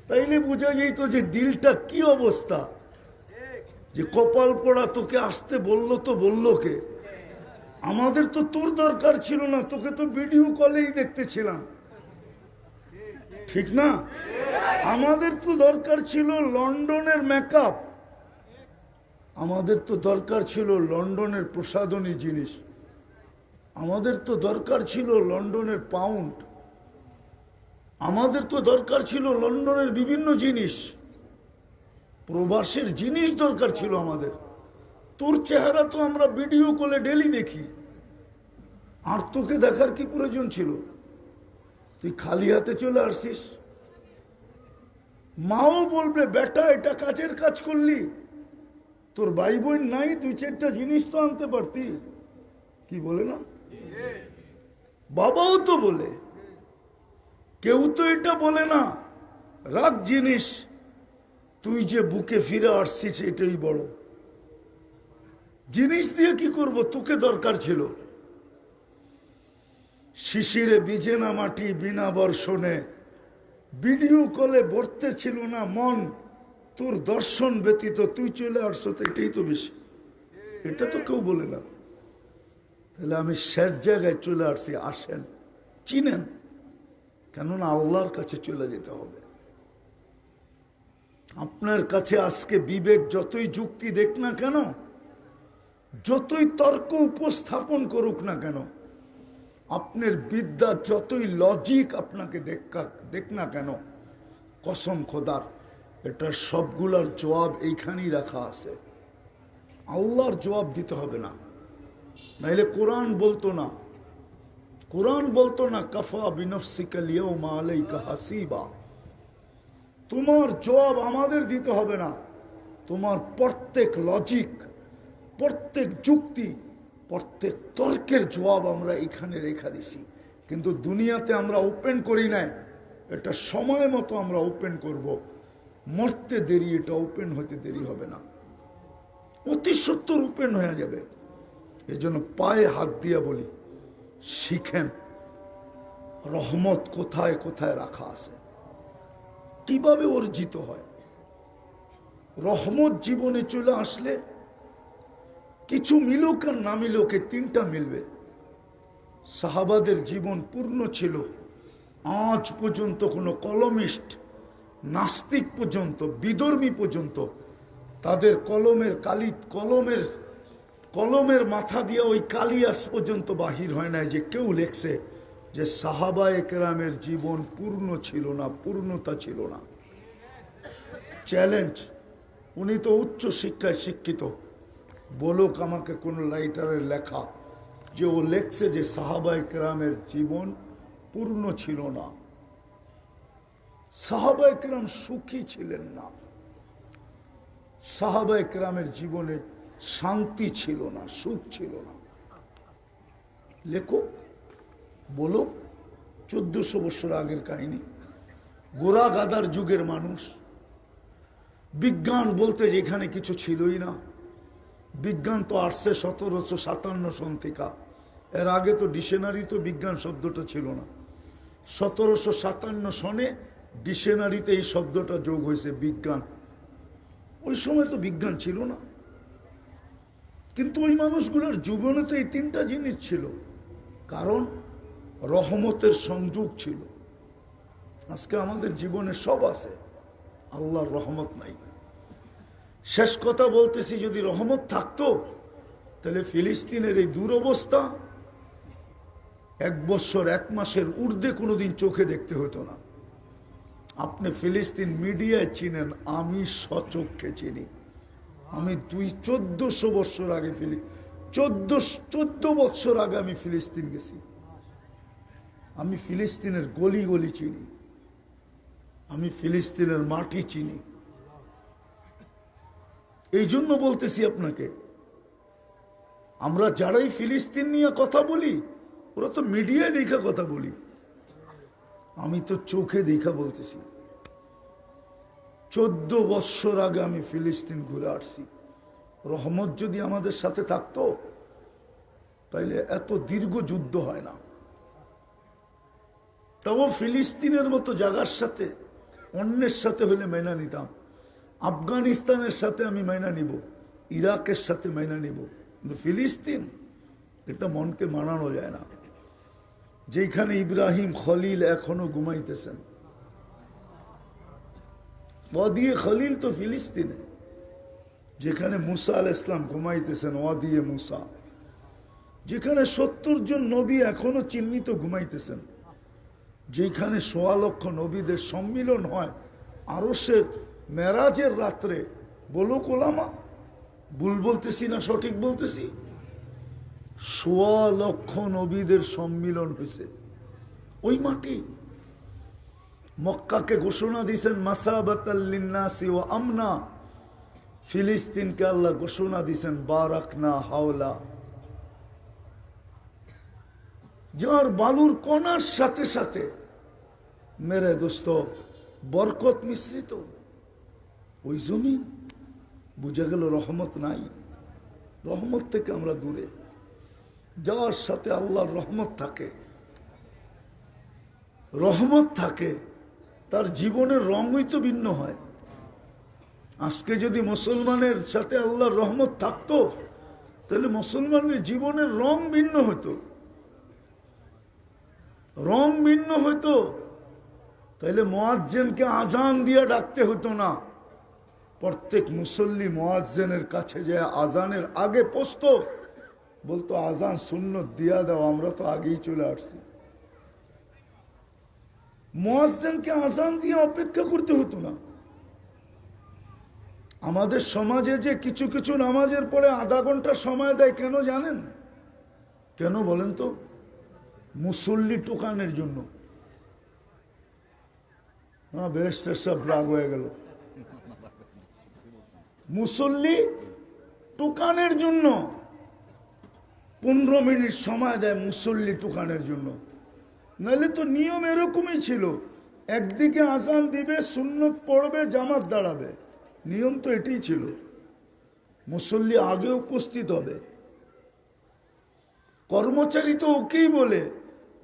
তাইলে বোঝা যেত যে দিলটা কি অবস্থা। যে কপাল পোড়া, তোকে আসতে বললো তো বললো কে? আমাদের তো তোর দরকার ছিল না, তোকে তো ভিডিও কলেই দেখতেছিলাম, ঠিক না? আমাদের তো দরকার ছিল লন্ডনের মেকআপ, আমাদের তো দরকার ছিল লন্ডনের প্রসাধনী জিনিস, আমাদের তো দরকার ছিল লন্ডনের পাউন্ড, আমাদের তো দরকার ছিল লন্ডনের বিভিন্ন জিনিস, প্রবাসের জিনিস দরকার ছিল আমাদের। তোর চেহারা তো আমরা ভিডিও কলে ডেলি দেখি, আর তোকে দেখার কি প্রয়োজন ছিল? তুই খালি হাতে চলে আসছিস। মাও বলবে বেটা এটা কাজের কাজ করলি, তোর ভাই বোন নাই, 2-4টা জিনিস তো আনতে পারতি। কি বলে না? বাবাও তো বলে, কেউ তো এটা বলে না রাখ জিনিস, তুই যে বুকে ফিরে আসছিস এটাই বড়। জিনিস দিয়ে কি করব? তোকে দরকার ছিল। শিশিরে ভিজে না মাটি বিনা বর্ষণে, ভিডিও কলে ভরতে ছিল না মন, তোর দর্শন ব্যতীত তুই চলে আসছো, এটাই তো বেশি। এটা তো কেউ বলে না। তাহলে আমি শেষ জায়গায় চলে আসছি, আসেন চিনেন, কেননা আল্লাহর কাছে চলে যেতে হবে। আপনার কাছে আজকে বিবেক যতই যুক্তি দেখ না কেন, যতই তর্ক উপস্থাপন করুক না কেন, আপনার বিদ্যা যতই লজিক আপনাকে দেখ না কেন, কসম খোদার এটা সবগুলোর জবাব এইখানেই রাখা আছে। আল্লাহর জবাব দিতে হবে না, নাইলে কোরআন বলতো না, কোরআন বলতো না কাফা বিনফসিকা লিয়াউমা আলাইকা হাসিবা। তোমার জবাব আমাদের দিতে হবে না, তোমার প্রত্যেক লজিক, প্রত্যেক যুক্তি, প্রত্যেক তর্কের জবাব আমরা এখানে রেখা দিছি। কিন্তু দুনিয়াতে আমরা ওপেন করি না, এটা সময় মতো আমরা ওপেন করব। মরতে দেরি, এটা ওপেন হতে দেরি হবে না, অতি সত্তর ওপেন হয়ে যাবে। এই জন্য পায়ে হাত দিয়ে বলি, শিখেন রহমত কোথায় কোথায় রাখা আছে, কিভাবে অর্জিত হয়। রহমত জীবনে চলে আসলে কিছু মিলুক আর না মিলুক, 3টা মিলবে। সাহাবাদের জীবন পূর্ণ ছিল, আজ পর্যন্ত কোনো কলমিস্ট, নাস্তিক পর্যন্ত, বিধর্মী পর্যন্ত তাদের কলমের কলমের মাথা দিয়ে ওই কালি আজ পর্যন্ত বাহির হয় নাই যে কেউ লেখছে যে সাহাবায়ে কেরামের জীবন পূর্ণ ছিল না, পূর্ণতা ছিল না। চ্যালেঞ্জ, উনি তো উচ্চ শিক্ষায় শিক্ষিত, বলুক আমাকে কোন রাইটারের লেখা যে ও লেখছে যে সাহাবায়ে কেরামের জীবন পূর্ণ ছিল না। সাহাবায়ে কেরাম সুখী ছিলেন না, সাহাবায়ে কেরামের জীবনে শান্তি ছিল না, সুখ ছিল না। লেখক বলুক, 1400 বছর আগের কাহিনী, গোরা গাদার যুগের মানুষ। বিজ্ঞান বলতে যেখানে কিছু ছিলই না। বিজ্ঞান তো আসছে 1757 সন থেকে। এর আগে তো ডিকশনারি তো বিজ্ঞান শব্দটা ছিল না। 1757 সনে ডিকশনারিতে এই শব্দটা যোগ হয়েছে বিজ্ঞান। ওই সময় তো বিজ্ঞান ছিল না, কিন্তু ওই মানুষগুলোর জীবনে তো এই তিনটা জিনিস ছিল। কারণ রহমতের সংযোগ ছিল। আজকে আমাদের জীবনে সব আছে, আল্লাহর রহমত নাই। শেষ কথা বলতেছি, যদি রহমত থাকতো তাহলে ফিলিস্তিনের এই দুরবস্থা 1 বছর 1 মাসের ঊর্ধ্বে কোনোদিন চোখে দেখতে হতো না। আপনি ফিলিস্তিন মিডিয়ায় চিনেন, আমি সচক্ষে চিনি। আমি 1400 বছর আগে 14 বছর আগে আমি ফিলিস্তিন গেছি। আমি ফিলিস্তিনের গলি গলি চিনি, আমি ফিলিস্তিনের মাটি চিনি। এই জন্য বলতেছি আপনাকে, আমরা যারাই ফিলিস্তিন নিয়ে কথা বলি ওরা তো মিডিয়ায় দেখা কথা বলি, আমি তো চোখে দেখা বলতেছি। 14 বছর আগে আমি ফিলিস্তিন ঘুরে আসছি। রহমত যদি আমাদের সাথে থাকতো তাইলে এত দীর্ঘ যুদ্ধ হয় না। তবে ফিলিস্তিনের মতো জায়গার সাথে অন্যের সাথে হলে মাইনা নিতাম। আফগানিস্তানের সাথে আমি মাইনা নিব, ইরাকের সাথে মাইনা নিব, কিন্তু ফিলিস্তিন এটা মনকে মানানো যায় না। যেখানে ইব্রাহিম খলিল এখনো ঘুমাইতেছেন, ওয়াদিয়ে খলিল তো ফিলিস্তিনে। যেখানে মুসা আলাইহিস সালাম ঘুমাইতেছেন ওয়াদিয়ে মুসা, যেখানে 70 জন নবী এখনো চিহ্নিত ঘুমাইতেছেন, যেখানে 1.25 লক্ষ নবীদের সম্মিলন হয় আরশের মেরাজের রাত্রে। বলুক ওলামা, ভুল বলতেছি না সঠিক বলতেছি? 1.25 লক্ষ নবীদের সম্মিলন হয়েছে ওই মাটি। মক্কাকে ঘোষণা দিয়েছেন মাসাবাতাল লিন্নাসি ওয়া আমনা, ফিলিস্তিনকে আল্লাহ ঘোষণা দিয়েছেন বারাকনা হাওলা। যার বালুর কণার সাথে সাথে মেরে দোস্ত বরকত মিশ্রিত ওই জমিন, বুঝা গেল রহমত নাই। রহমত থেকে আমরা দূরে। যার সাথে আল্লাহর রহমত থাকে, রহমত থাকে, তার জীবনের রঙই তো ভিন্ন হয়। আজকে যদি মুসলমানের সাথে আল্লাহর রহমত থাকতো তাহলে মুসলমানের জীবনের রং ভিন্ন হতো, রং ভিন্ন হতো। তাহলে মুয়াজ্জিনকে আজান দিয়ে ডাকতে হতো না। প্রত্যেক মুসল্লি মুয়াজ্জিনের কাছে যে আজানের আগে পৌঁছতো, বলতো আজান সুন্নত দিয়া দাও, আমরা তো আগেই চলে আসছি। মুয়াজ্জিনকে আজান দিয়ে অপেক্ষা করতে হতো না। আমাদের সমাজে যে কিছু কিছু নামাজের পরে আধা ঘন্টা সময় দেয়, কেন জানেন? কেন বলেন তো? মুসল্লি টোকানের জন্য। হ্যাঁ, ব্যারিস্টার সব রাগ হয়ে গেল। মুসল্লি টোকানের জন্য 15 মিনিট সময় দেয় মুসল্লি টোকানের জন্য। নাহলে তো নিয়ম এরকমই ছিল, একদিকে আজান দিবে, সুন্নত পড়বে, জামাত দাঁড়াবে। নিয়ম তো এটাই ছিল। মুসল্লি আগে উপস্থিত হবে। কর্মচারী তো ওকেই বলে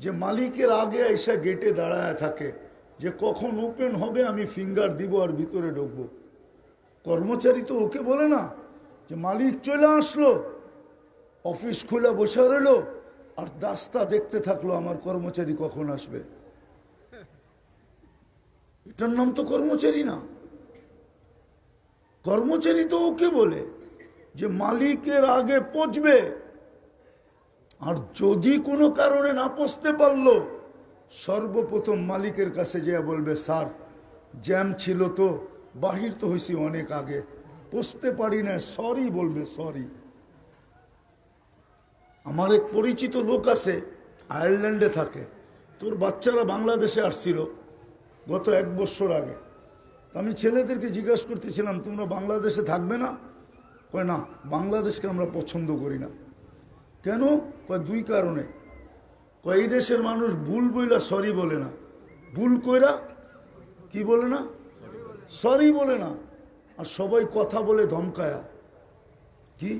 যে মালিকের আগে এসে গেটে দাঁড়ায় থাকে, যে কখন ওপেন হবে আমি ফিঙ্গার দিব আর ভিতরে ঢুকবো। কর্মচারী তো ওকে বলে না যে মালিক চলে আসলো, অফিস খোলা বসে রইলো আর রাস্তা দেখতে থাকলো আমার কর্মচারী কখন আসবে। এটার নাম তো কর্মচারী না। কর্মচারী তো ওকে বলে যে মালিকের আগে পৌঁছবে, আর যদি কোনো কারণে না পৌঁছতে পারলো সর্বপ্রথম মালিকের কাছে যে বলবে, স্যার জ্যাম ছিল তো, বাহির তো হয়েছি অনেক আগে, পৌঁছতে পারি না, সরি বলবে, সরি। আমার এক পরিচিত লোক আছে, আয়ারল্যান্ডে থাকে, তোর বাচ্চারা বাংলাদেশে আসছিল গত 1 বছর আগে। আমি ছেলেদেরকে জিজ্ঞাসা করতেছিলাম, তোমরা বাংলাদেশে থাকবে না? কয় না, বাংলাদেশকে আমরা পছন্দ করি না। কেন? কয় 2 কারণে। কয় এই দেশের মানুষ ভুল বইলা সরি বলে না, ভুল কইরা কি বলে না, সরি বলে না, আর সবাই কথা বলে ধমকায়া। কি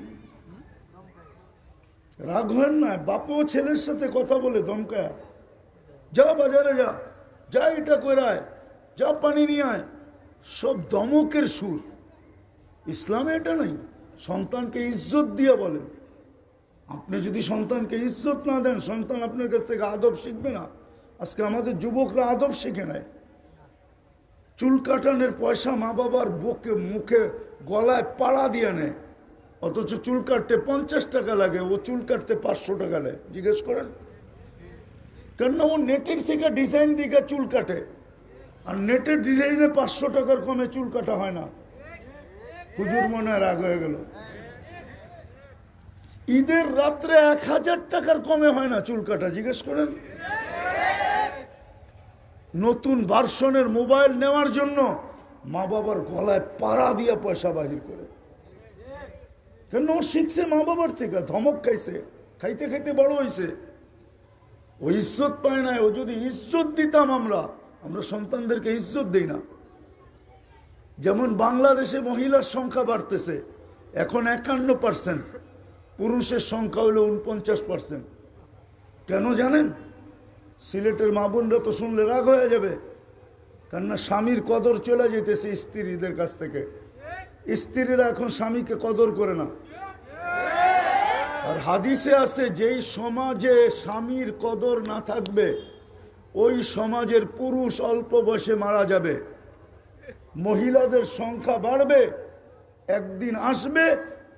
রাগ হয় না? বাপও ছেলের সাথে কথা বলে ধমকায়া, যা বাজারে যা, যা এটা কইরায়, যা পানি নিয়ে আয়, সব দমকের সুর। ইসলামে এটা নাই। সন্তানকে ইজ্জত দিয়ে বলেন। আপনি যদি সন্তানকে ইজ্জত না দেন, সন্তান আপনার কাছ থেকে আদব শিখবে না। আজকে আমাদের যুবকরা আদব শিখে নেয়। চুল কাটানোর পয়সা মা বাবার বুকে, মুখে, গলায় পাড়া দিয়ে নেয়, অথচ চুল কাটতে 50 টাকা লাগে, ও চুল কাটতে 500 টাকা নেয়। জিজ্ঞেস করেন, কেননা ও নেটের থেকে ডিজাইন দিকে চুল কাটে, আর নেটের ডিজাইনে 500 টাকার কমে চুল কাটা হয় না। হুজুর মনে রাগ হয়ে গেল। ঈদের রাত্রে 1000 টাকার কমে হয় না চুল কাটা। জিজ্ঞেস করেন। নতুন ভার্সনের মোবাইল নেওয়ার জন্য মা বাবার গলায় পাড়া দিয়ে পয়সা বাহির করে। কেন? ও শিখছে মা বাবার থেকে, ধমক খাইছে, খাইতে খাইতে বড় হয়েছে। ও ইজ্জত পায় না। ও যদি ইজ্জত দিতাম, আমরা সন্তানদেরকে ইজ্জত দিই না। যেমন বাংলাদেশে মহিলার সংখ্যা বাড়তেছে, এখন 51%, পুরুষের সংখ্যা হলো 49%। কেন জানেন? সিলেটের মা বোনরা তো শুনলে রাগ হয়ে যাবে, কেননা স্বামীর কদর চলে যেতেছে স্ত্রীদের কাছ থেকে। স্ত্রীরা এখন স্বামীকে কদর করে না। আর হাদিসে আছে, যেই সমাজে স্বামীর কদর না থাকবে ওই সমাজের পুরুষ অল্প বয়সে মারা যাবে। মহিলাদের সংখ্যা বাড়বে, একদিন আসবে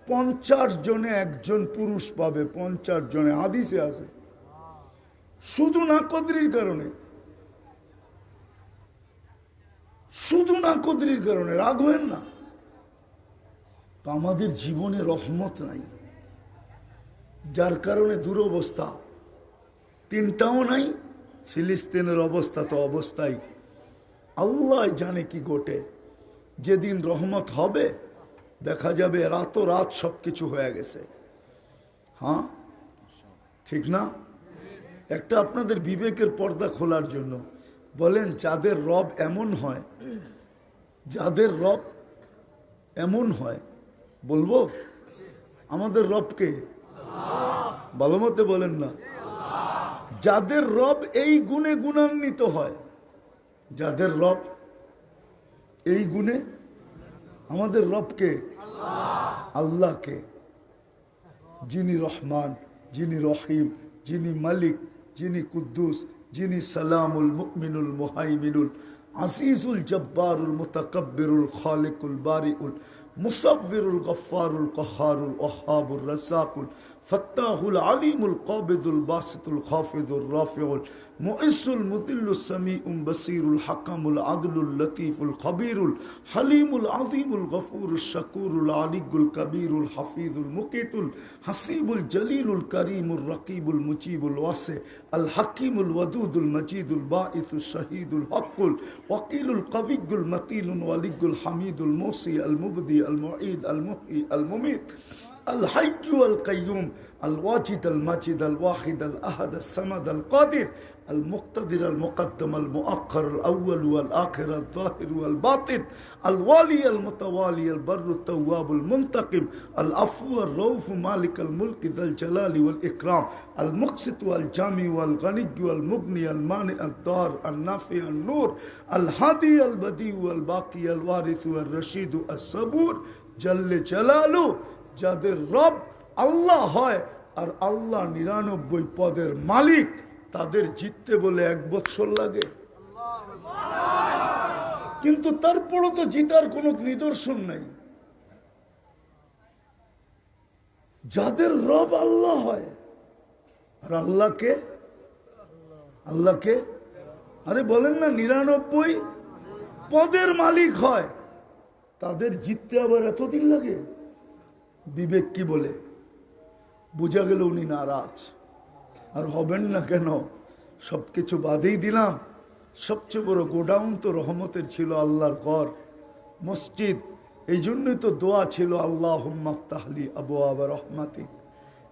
50 জনে একজন পুরুষ পাবে, 50 জনে। হাদিসে আছে। শুধু নাকদরির কারণে, শুধু নাকদরির কারণে। রাগ হয়েন না। তো আমাদের জীবনে রহমত নাই, যার কারণে দুরবস্থা। 3টাও নাই। ফিলিস্তিনের অবস্থা তো অবস্থাই, আল্লাহ জানে কি ঘটে। যেদিন রহমত হবে দেখা যাবে রাতোরাত সবকিছু হয়ে গেছে। হ্যাঁ, ঠিক না? একটা আপনাদের বিবেকের পর্দা খোলার জন্য বলেন, যাদের রব এমন হয়, যাদের রব এমন হয়, বলবো আমাদের রবকে ভালো মতে বলেন না। যাদের রব এই গুণে গুণান্বিত হয়, যাদের রব এই গুণে, আমাদের রবকে, আল্লাহকে, যিনি রহমান, যিনি রহিম, যিনি মালিক, যিনি কুদ্দুস, যিনি সালামুল মুমিনুল মুহাইমিনুল আজিজুল জব্বারুল মুতাকাব্বিরুল খালিকুল বারিউল মুসাব্বিরুল গফফারুল কহারুল ওহাবুর রাজ্জাকুল ফত্তাহুল আলিমুল কাবিদুল বাসিতুল খাফিদুর রাফিউল মুইসুল মুদিল্লুস সামিউল বসিরুল হাকামুল আদলুল লতীফুল খবীরুল হালিমুল আযীমুল গফুরুশ শাকুরুল আলিয়ুল কবীরুল হাফিজুল মুকিতুল হাসিবুল জলিলুল করিমুর রকিবুল মুজিবুল ওয়াসি আল হাকিমুল ওয়াদুদুল মজিদুল বাঈতুশ শাহীদুল হকুল ওয়াকিলুল কবিয়ুল মতিনুল ওয়ালিয়ুল হামিদুল মুসি আল মুবদি আল মুঈদ আল মুহয়ি আল মুমীত الحي القيوم الواجد الماجد الواحد الأحد الصمد القادر المقتدر المقدم المؤخر الأول والآخر الظاهر والباطن الوالي المتوالي البر التواب المنتقم العفو الرؤوف مالك الملك ذا الجلال والإكرام المقسط والجامع والغني والمغني المانع الضار النافع النور الهادي البديع والباقي الوارث والرشيد الصبور جل جلاله। যাদের রব আল্লাহ হয় আর আল্লাহ 99 পদের মালিক, তাদের জিততে বলে 1 বছর লাগে। কিন্তু তারপরও তো জিতার কোনো নিদর্শন নাই। যাদের রব আল্লাহ হয়, আর আল্লাহকে আরে বলেন না 99 পদের মালিক হয়, তাদের জিততে আবার এতদিন লাগে? বিবেক কি বলে? বোঝা গেল উনি নারাজ। আর হবেন না কেন? সবকিছু বাদেই দিলাম, সবচেয়ে বড় গোডাউন তো রহমতের ছিল, আল্লাহর ঘর মসজিদ। এই জন্যই তো দোয়া ছিল আল্লাহুম্মা ফতাহলি আবওয়াব রহমাতিক।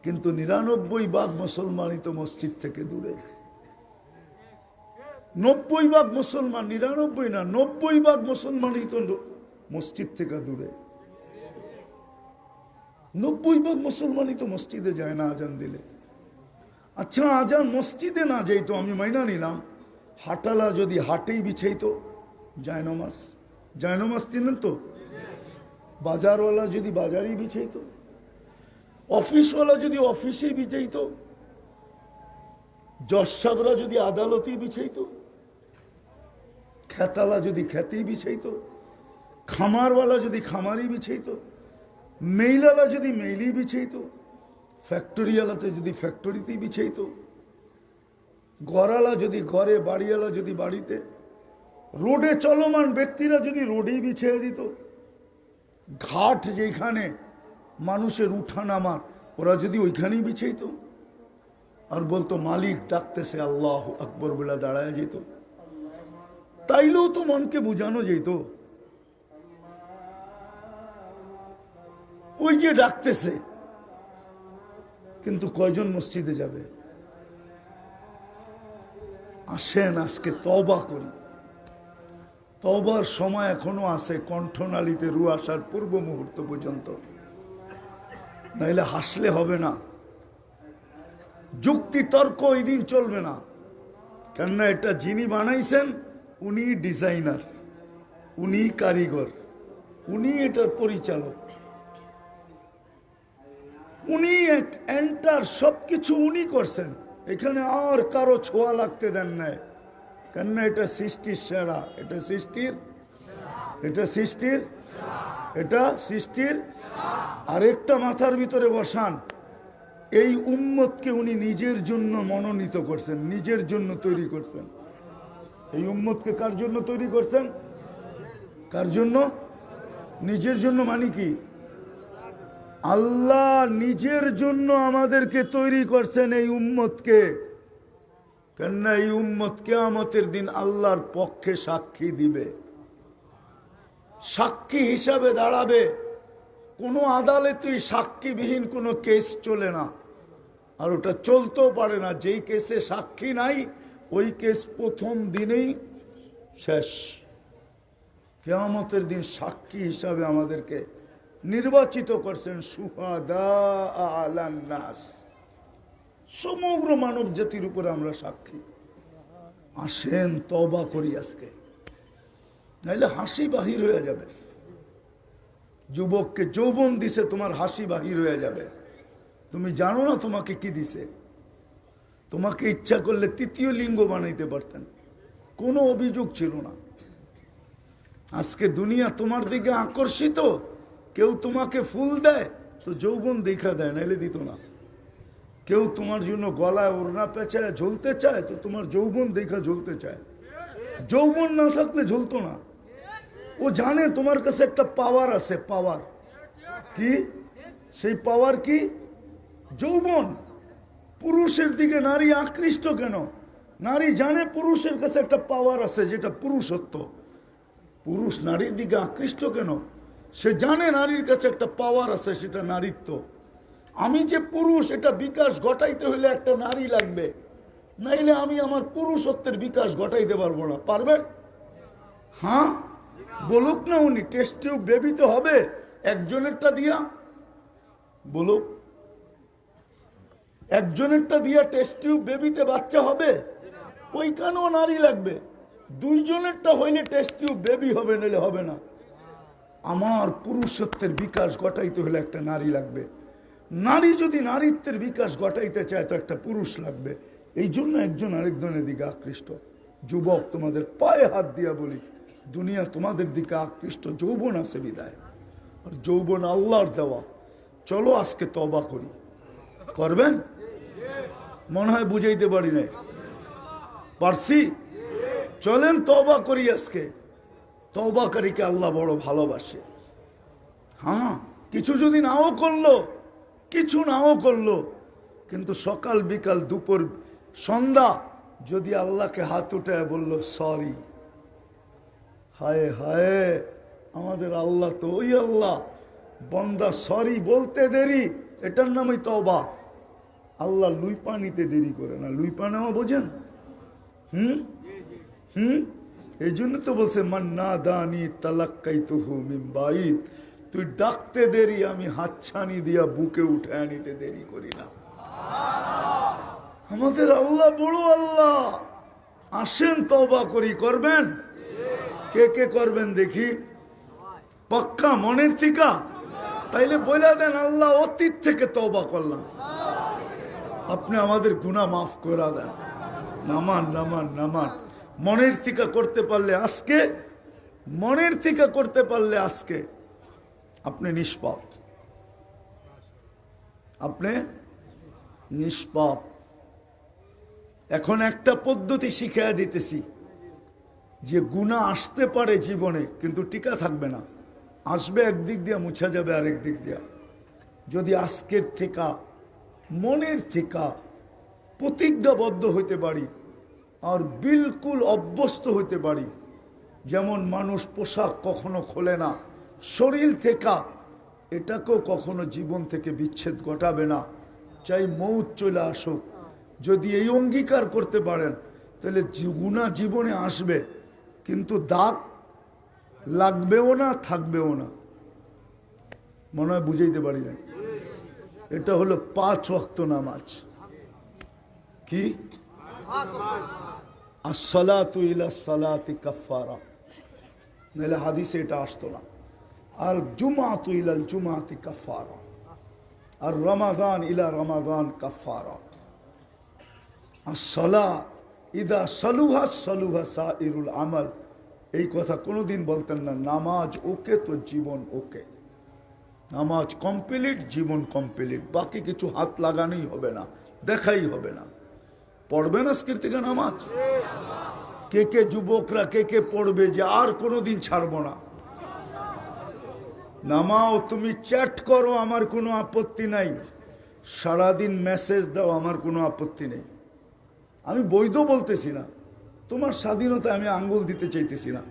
কিন্তু 99% মুসলমানই তো মসজিদ থেকে দূরে। 90% মুসলমান, 99 না, 90% মুসলমানই তো মসজিদ থেকে দূরে। 90% মুসলমানই তো মসজিদে যায় না আজান দিলে। আচ্ছা, আজান মসজিদে না যাইতো আমি মাইনা নিলাম, হাটালা যদি হাটেই বিছাইতো জায়নামাজ তিনেন তো, বাজারওয়ালা যদি বাজারেই বিছাইতো, অফিসওয়ালা যদি অফিসেই বিছাইতো, জজ সাহেবরা যদি আদালতেই বিছাইতো, খেতালা যদি খেতেই বিছাইতো, খামারওয়ালা যদি খামারই বিছাইতো, মেইলালা যদি মেইলই বিছাইতো, ফ্যাক্টরিওয়ালাতে যদি ফ্যাক্টরিতেই বিছাইতো, ঘরালা যদি ঘরে, বাড়িওয়ালা যদি বাড়িতে, রোডে চলমান ব্যক্তিরা যদি রোডেই বিছিয়ে দিত, ঘাট যেখানে মানুষের উঠা নামার ওরা যদি ওইখানেই বিছাইতো, আর বলতো মালিক ডাকতেছে আল্লাহ আকবর বলে দাঁড়ায় যেত, তাইলেও তো মনকে বুঝানো যেত ওই যে ডাকতেছে। কিন্তু কয়জন মসজিদে যাবে? আসেন আজকে তওবা করি। তওবার সময় এখনো আছে, কণ্ঠনালীতে রু আসার পূর্ব মুহূর্ত পর্যন্ত, নাইলে হাসলে হবে না। যুক্তি তর্ক ওই দিন চলবে না, কেননা এটা যিনি বানাইছেন উনি ডিজাইনার, উনি কারিগর, উনি এটার পরিচালক, উনি এক এন্টার সবকিছু উনি করছেন। এখানে আর কারো ছোঁয়া লাগতে দেন নাই, কেননা এটা সৃষ্টির সেরা, এটা সৃষ্টির। আরেকটা মাথার ভিতরে বসান, এই উম্মতকে উনি নিজের জন্য মনোনীত করছেন, নিজের জন্য তৈরি করছেন। এই উম্মতকে কার জন্য তৈরি করছেন? কার জন্য? নিজের জন্য। মানে কি? আল্লাহ নিজের জন্য আমাদেরকে তৈরি করছেন এই উম্মতকে, কেননা এই উম্মত কিয়ামতের দিন আল্লাহর পক্ষে সাক্ষী দিবে, সাক্ষী হিসাবে দাঁড়াবে। কোনো আদালতেই সাক্ষীবিহীন কোনো কেস চলে না, আর ওটা চলতেও পারে না। যেই কেসে সাক্ষী নাই ওই কেস প্রথম দিনেই শেষ। কিয়ামতের দিন সাক্ষী হিসাবে আমাদেরকে নির্বাচিত করছেন শুহাদা আলান নাস, সমগ্র মানব জাতির উপরে আমরা সাক্ষী। আসেন তওবা করি আজকে, নাইলে হাসি বাহির হয়ে যাবে। যুবককে যৌবন দিছে, তোমার হাসি বাহির হয়ে যাবে। তুমি জানো না তোমাকে কি দিছে? তোমাকে ইচ্ছা করলে তৃতীয় লিঙ্গ বানাইতে পারতেন, কোনো অভিযোগ ছিল না। আজকে দুনিয়া তোমার দিকে আকর্ষিত, কেউ তোমাকে ফুল দেয় তো যৌবন দেখা দেয়, নাইলে দিত না। কেউ তোমার জন্য গলায় ওড়না পেঁচায় ঝুলতে চায় তো তোমার যৌবন দেখা ঝুলতে চায়, যৌবন না থাকলে ঝুলতো না। ও জানে তোমার কাছে একটা পাওয়ার আছে। পাওয়ার কি? সেই পাওয়ার কি? যৌবন। পুরুষের দিকে নারী আকৃষ্ট কেন? নারী জানে পুরুষের কাছে একটা পাওয়ার আছে, যেটা পুরুষত্ব। পুরুষ নারীর দিকে আকৃষ্ট কেন? সে জানে নারীর কাছে একটা পাওয়ার আছে, সেটা নারীত্ব। আমি যে পুরুষ, এটা বিকাশ ঘটাইতে হলে একটা নারী লাগবে, নাইলে আমি আমার পুরুষত্বের বিকাশ ঘটাইতে পারবো না। পারবেন? হ্যাঁ, বলুক না উনি। টেস্ট টিউব বেবিতে হবে একজনেরটা দিয়া, বলুক। একজনেরটা দিয়া টেস্ট টিউব বেবিতে বাচ্চা হবে? ওইখানেও নারী লাগবে। দুইজনেরটা হইলে টেস্ট টিউব বেবি হবে, নাহলে হবে না। আমার পুরুষত্বের বিকাশ ঘটাইতে হলে একটা নারী লাগবে। নারী যদি নারীত্বের বিকাশ ঘটাইতে চায় তো একটা পুরুষ লাগবে। এই জন্য একজন আরেকজনের দিকে আকৃষ্ট। যুবক, তোমাদের পায়ে হাত দিয়া বলি, দুনিয়া তোমাদের দিকে আকৃষ্ট যৌবন আছে বিদায়। আর যৌবন আল্লাহর দেওয়া। চলো আজকে তওবা করি। করবেন? মনে হয় বুঝাইতে পারি নাই, পারছি? চলেন তওবা করি আজকে। তওবাকারীকে আল্লাহ বড় ভালোবাসে। হ্যাঁ, কিছু যদি নাও করলো, কিছু নাও করলো, কিন্তু সকাল বিকাল দুপুর সন্ধ্যা যদি আল্লাহকে হাত উঠায় বলল সরি, হায় হায় আমাদের আল্লাহ তো ওই আল্লাহ, বন্দা সরি বলতে দেরি, এটার নামই তওবা। আল্লাহ লুই পানিতে দেরি করে না। লুই পানিও বোঝেন? এই জন্য তো বলছে মান্না দানি তালাক্কাইতুহু মিন বাইত, তুই ডাকতে দেরি, আমি হাতছানি দিয়া বুকে উঠে নিতে দেরি করি না। আমাদের আল্লাহ বড় আল্লাহ। আসেন তওবা করি। করবেন? কে কে করবেন দেখি? পাক্কা মনের থেকে? তাইলে বলে দেন আল্লাহ অতীত থেকে তওবা করলাম, আপনি আমাদের গুনাহ মাফ করে দেন। নামান নামান নামান। মনের থেকে করতে পারলে আজকে, মনের থেকে করতে পারলে আজকে আপনি নিষ্পাপ, আপনি নিষ্পাপ। এখন একটা পদ্ধতি শিখিয়ে দিতেছি, যে গুনাহ আসতে পারে জীবনে কিন্তু টিকা থাকবে না, আসবে একদিক দিয়ে, মুছা যাবে আরেক দিক দিয়ে। যদি আজকের থেকে মনের থেকে প্রতিজ্ঞাবদ্ধ হইতে পারি আর বিলকুল অভ্যস্ত হইতে পারি, যেমন মানুষ পোশাক কখনো খোলে না, শরীর থেকে এটাকেও কখনো জীবন থেকে বিচ্ছেদ ঘটাবে না, চাই মৌত চলে আসুক। যদি এই অঙ্গীকার করতে পারেন তাহলে গুনাহ জীবনে আসবে কিন্তু দাগ লাগবেও না, থাকবেও না। মনে হয় বুঝাইতে পারি না। এটা হলো 5 ওয়াক্ত নামাজ। কি? আসসালাতু ইলা সালাতি কাফারা, নাহলে হাদিসে এটা আসতো না। আর জুমাতু ইলাল জুমাতি কাফারা, আর রমাদান ইলা রমাদান কাফারা। আসসালা ইদা সালুহা সালুহা সাইরুল আমাল। এই কথা কোনোদিন বলতেন না। নামাজ ওকে তো জীবন ওকে। নামাজ কমপ্লিট, জীবন কমপ্লিট, বাকি কিছু হাত লাগানোই হবে না, দেখাই হবে না। পড়বেন আজকের থেকে নামাজ? কে কে যুবকরা কে কে পড়বে যে আর কোনোদিন ছাড়বো না? নামাও, তুমি চ্যাট করো, আমার কোনো আপত্তি নাই, সারাদিন মেসেজ দাও, আমার কোনো আপত্তি নেই। আমি বৈধ বলতেছি না, তোমার স্বাধীনতা আমি আঙ্গুল দিতে চাইতেছি না,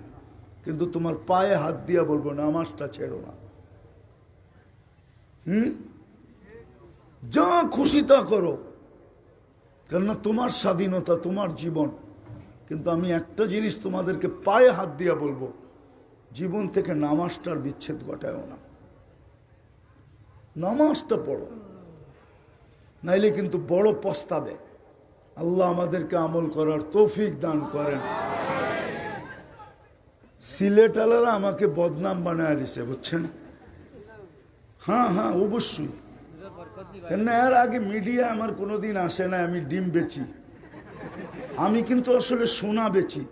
কিন্তু তোমার পায়ে হাত দিয়া বলবো নামাজটা ছেড়ো না। যা খুশি তা করো, কেননা তোমার স্বাধীনতা, তোমার জীবন। কিন্তু আমি একটা জিনিস তোমাদেরকে পায়ে হাত দিয়া বলবো, জীবন থেকে নামাজটার বিচ্ছেদ ঘটায়ও না। নামাজটা পড়ো, নাইলে কিন্তু বড় পস্তাবে। আল্লাহ আমাদেরকে আমল করার তৌফিক দান করেন। সিলেটালারা আমাকে বদনাম বানায় দিছে, বুঝছেন? হ্যাঁ হ্যাঁ অবশ্যই, কেন এর আগে মিডিয়া আমার কোনোদিন আসে না। আমি ডিম বেচি, আমি কিন্তু আসলে সোনা বেচি।